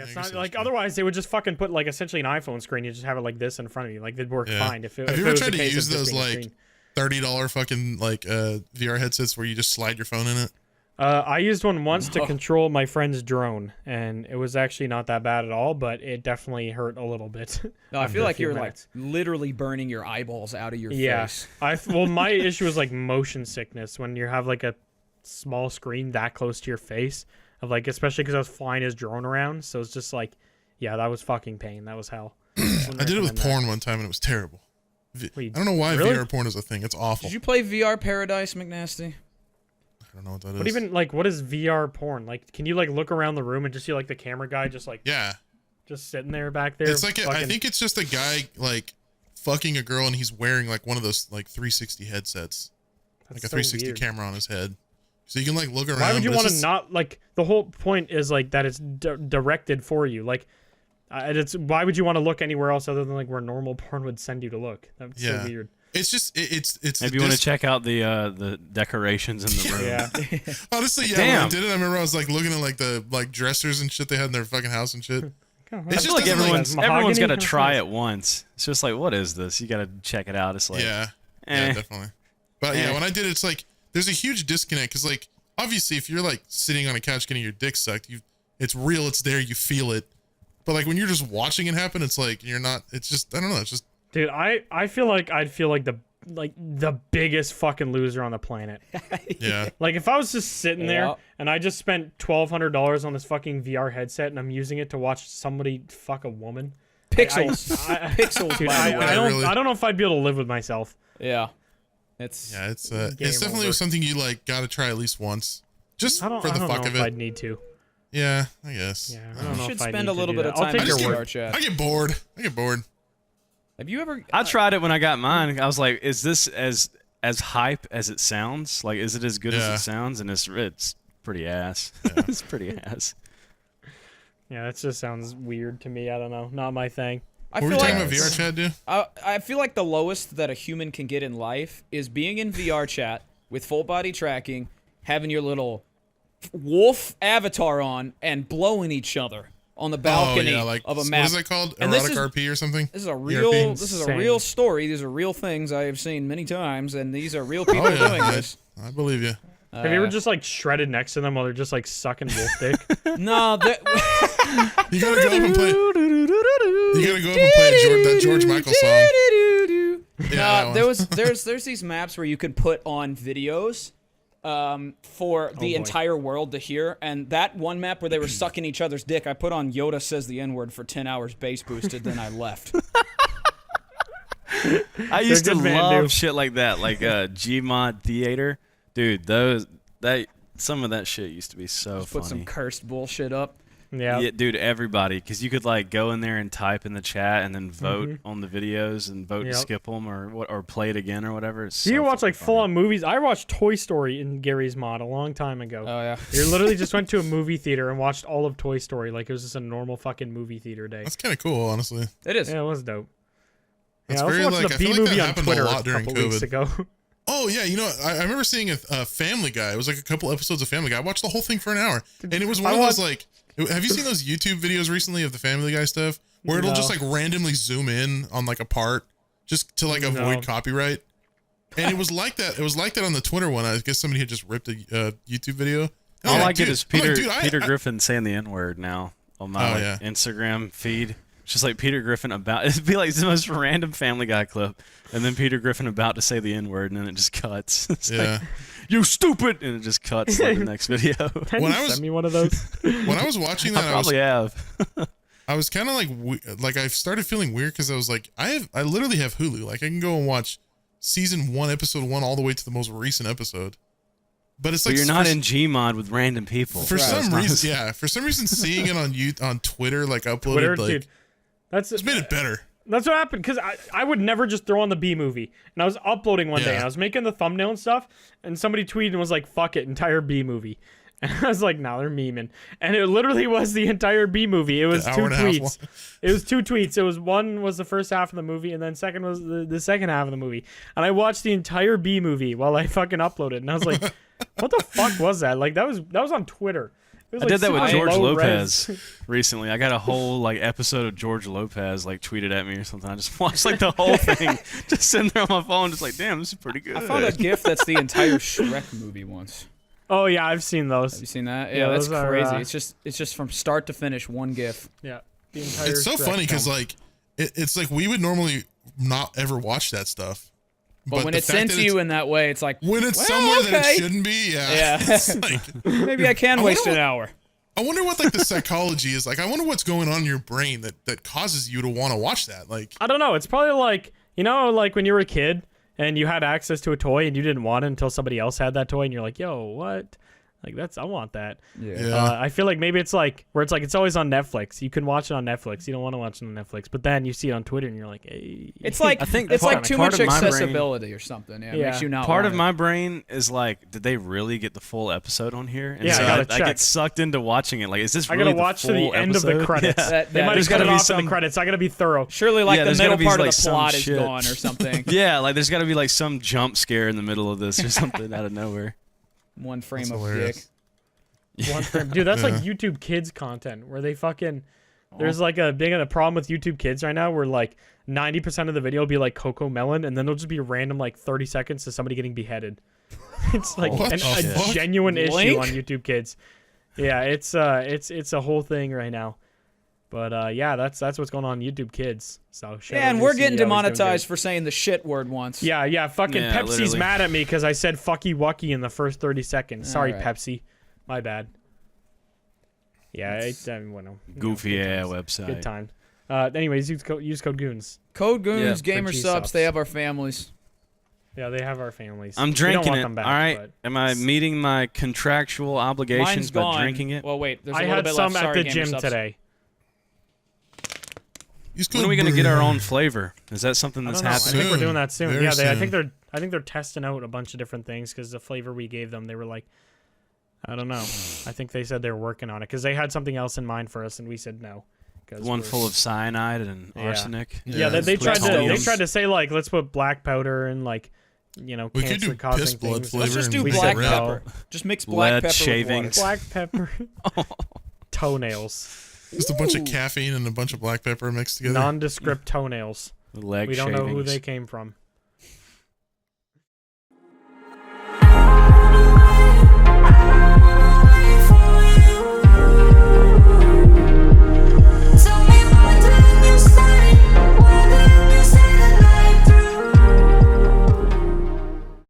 It's guess not like true. otherwise they would just fucking put like essentially an iPhone screen. You just have it like this in front of you. Like they'd work fine if it. Have if you it ever was tried the to case use of just those being a like screen. $30 fucking like VR headsets where you just slide your phone in it? I used one once to control my friend's drone, and it was actually not that bad at all, but it definitely hurt a little bit. No, I feel like you're minutes. like literally burning your eyeballs out of your face. Well, my issue is like motion sickness when you have like a small screen that close to your face, of like especially because I was flying his drone around, so it's just like, yeah, that was fucking pain. That was hell. I did it with porn one time and it was terrible. I don't know why really? VR porn is a thing. It's awful. Did you play VR Paradise, McNasty? I don't know what that is. But even like, what is VR porn? Like, can you like look around the room and just see like the camera guy just like just sitting there back there? It's like I think it's just a guy like fucking a girl and he's wearing like one of those like 360 headsets, like a 360 camera on his head, so you can like look around. Why would you want to not like? The whole point is like that it's directed for you. Like, it's why would you want to look anywhere else other than like where normal porn would send you to look? That's so weird. It's just it's. Maybe you want to check out the decorations in the room. Yeah. Honestly, yeah. When I did it, I remember I was like looking at like the like dressers and shit they had in their fucking house and shit. I feel like everyone's got to try it once. It's just like, what is this? You got to check it out. It's like, yeah, definitely. But yeah, when I did it, it's like there's a huge disconnect because like obviously if you're like sitting on a couch getting your dick sucked, it's real, it's there, you feel it. But like when you're just watching it happen, it's like you're not. It's just I don't know. It's just. Dude, I feel like I'd feel like the biggest fucking loser on the planet. Yeah. Like if I was just sitting there and I just spent $1,200 on this fucking VR headset and I'm using it to watch somebody fuck a woman. Pixels. Pixels. Dude, by the way. I don't know if I'd be able to live with myself. Yeah. It's definitely something you like got to try at least once, just for the fuck of it. I'd need to. Yeah, I guess. Yeah, I don't know should if I spend need a little to do bit of that. time I'll take in your VR word. chat. I get bored. Have you ever? I tried it when I got mine. I was like, is this as hype as it sounds? Like, is it as good as it sounds? And it's pretty ass. Yeah. It's pretty ass. Yeah, that just sounds weird to me. I don't know. Not my thing. What were you talking about VR chat, dude? I feel like the lowest that a human can get in life is being in VR chat with full body tracking, having your little wolf avatar on, and blowing each other on the balcony of a map. What is that called? And Erotic RP or something? This is a real story. These are real things I have seen many times, and these are real people doing this. I believe you. Have you ever just like shredded next to them while they're just like sucking wolf dick? No, you gotta go up and play. You gotta go up and play that George Michael song. Yeah, there's these maps where you can put on videos for the entire world to hear, and that one map where they were sucking each other's dick, I put on Yoda says the N-word for 10 hours bass boosted, then I left. I used to love shit like that, like Gmod Theater. Dude, some of that shit used to be so Just funny. Put some cursed bullshit up. Yeah, dude, everybody, because you could like go in there and type in the chat and then vote on the videos and vote to skip them or play it again or whatever. Do you watch like full-on movies? I watched Toy Story in Gary's mod a long time ago. Oh yeah, you literally just went to a movie theater and watched all of Toy Story like it was just a normal fucking movie theater day. That's kind of cool, honestly. It is. Yeah, it was dope. That's I was watching the B movie on Twitter a couple weeks ago. Oh yeah, I remember seeing a Family Guy. It was like a couple episodes of Family Guy. I watched the whole thing for an hour, and it was one of those like. Have you seen those YouTube videos recently of the Family Guy stuff where it'll just like randomly zoom in on like a part just to like avoid copyright? And it was like that. It was like that on the Twitter one. I guess somebody had just ripped a YouTube video. All I get is Peter Griffin saying the N-word now on my Instagram feed. It's just like Peter Griffin it'd be like the most random Family Guy clip, and then Peter Griffin about to say the N-word, and then it just cuts. It's like, you stupid, and it just cuts to like the next video. Send me one of those. When I was watching that, I probably have. I was kind of like I started feeling weird because I was like, I literally have Hulu. Like I can go and watch season 1, episode 1, all the way to the most recent episode. But it's like you're not in Gmod with random people. For some reason, seeing it on Twitter, like uploaded, dude. It's made it better. That's what happened, because I would never just throw on the B movie. And I was uploading one day, and I was making the thumbnail and stuff, and somebody tweeted and was like, fuck it, entire B movie. And I was like, nah, they're memeing. And it literally was the entire B movie. It was 2 tweets. It was 2 tweets. It was one was the first half of the movie, and then second was the second half of the movie. And I watched the entire B movie while I fucking uploaded. And I was like, what the fuck was that? Like, that was on Twitter. I did that with George Lopez recently. I got a whole like episode of George Lopez like tweeted at me or something. I just watched like the whole thing, just sitting there on my phone, just like, damn, this is pretty good. I found a GIF that's the entire Shrek movie once. Oh yeah, I've seen those. Have you seen that? Yeah, that's crazy. It's just from start to finish one GIF. Yeah, the entire. It's so Shrek funny because film. like it's like we would normally not ever watch that stuff. But when it's sent to you in that way, it's like when it's somewhere that it shouldn't be. Yeah. It's like, maybe I can waste an hour. I wonder what like the psychology is like. I wonder what's going on in your brain that causes you to want to watch that. Like I don't know. It's probably like like when you were a kid and you had access to a toy and you didn't want it until somebody else had that toy and you're like, yo, what? Like I want that. Yeah. I feel like maybe it's like where it's like it's always on Netflix. You can watch it on Netflix. You don't want to watch it on Netflix, but then you see it on Twitter and you're like, hey. It's like I think it's part- like too part much of my brain- accessibility or something. Yeah, it makes you not. Part want of my brain is like, did they really get the full episode on here? And Yeah, so I gotta I check. get sucked into watching it. Like, is this I really gotta watch the to the full end episode? of the credits. Yeah. They might there's have cut gotta it be off in some- the credits. I gotta be thorough. Surely, like Yeah, the there's gotta middle be, part like, of the some plot is shit. gone or something. Yeah, like there's got to be like some jump scare in the middle of this or something out of nowhere. One frame That's of hilarious. dick. One frame. Dude, that's like YouTube Kids content where they fucking. There's like a big problem with YouTube Kids right now where like 90% of the video will be like Coco Melon and then there'll just be random like 30 seconds to somebody getting beheaded. It's like What a the fuck? genuine issue Link? on YouTube Kids. Yeah, it's a whole thing right now. But yeah, that's what's going on YouTube Kids. So shout Yeah, out and to we're the getting CEO, he's doing demonetized good. for saying the shit word once. Yeah, fucking Yeah, Pepsi's literally. mad at me because I said fucky wucky in the first 30 seconds. Sorry, Alright. Pepsi. My bad. Yeah, well, Goofy good yeah times. website. Good time. Anyways, use code Goons. Code Goons, Yeah, Gamer for G Subs, subs. they have our families. Yeah, they have our families. I'm We don't drinking want it. them back, all right. but- Am I meeting my contractual obligations Mine's by gone. drinking it? Well, wait, there's a I little had bit some left. at Sorry, the Gamer gym Subs. today. When are we gonna get our own flavor? Is that something I that's don't know. I happening? think we're doing that soon. Very Yeah, I soon. think they're testing out a bunch of different things because the flavor we gave them, they were like, I don't know. I think they said they were working on it because they had something else in mind for us, and we said no. One full of cyanide and Yeah. arsenic. Yeah, Yeah, they tried to plutonium. say like let's put black powder and like We could do cancer piss causing blood things. flavor. Let's just do and We make black it said red. no. pepper. Just mix black Lead pepper shavings. Black pepper, toenails, Just a bunch of caffeine and a bunch of black pepper mixed together. nondescript toenails. Leg We don't know who shavings. they came from.